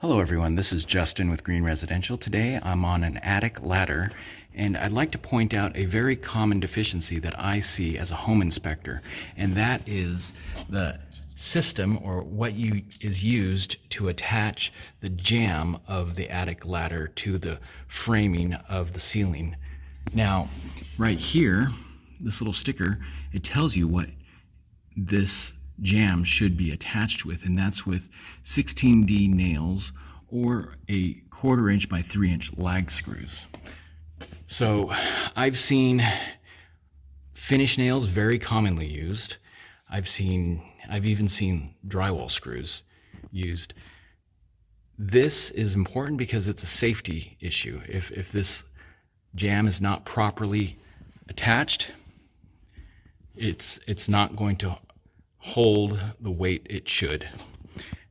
Hello everyone, this is Justin with Green Residential. Today I'm on an attic ladder and I'd like to point out a very common deficiency that I see as a home inspector, and that is the system or what is used to attach the jamb of the attic ladder to the framing of the ceiling. Now, right here, this little sticker, it tells you what this jamb should be attached with, and that's with 16D nails or a 1/4 inch by 3 inch lag screws. So I've seen finish nails very commonly used. I've even seen drywall screws used. This is important because it's a safety issue. If this jamb is not properly attached, it's not going to hold the weight it should.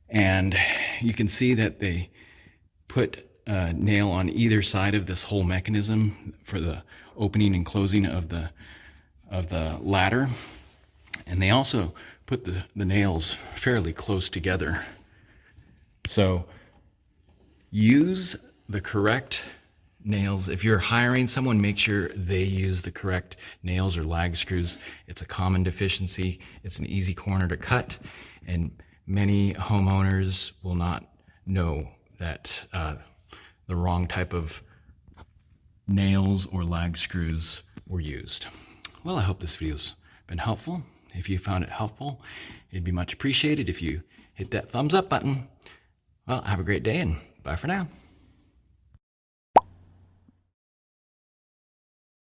And you can see that they put a nail on either side of this whole mechanism for the opening and closing of the ladder. And they also put the nails fairly close together. So use the correct nails. If you're hiring someone, make sure they use the correct nails or lag screws. It's a common deficiency. It's an easy corner to cut, and many homeowners will not know that the wrong type of nails or lag screws were used. Well, I hope this video's been helpful. If you found it helpful, it'd be much appreciated if you hit that thumbs up button. Well, have a great day and bye for now.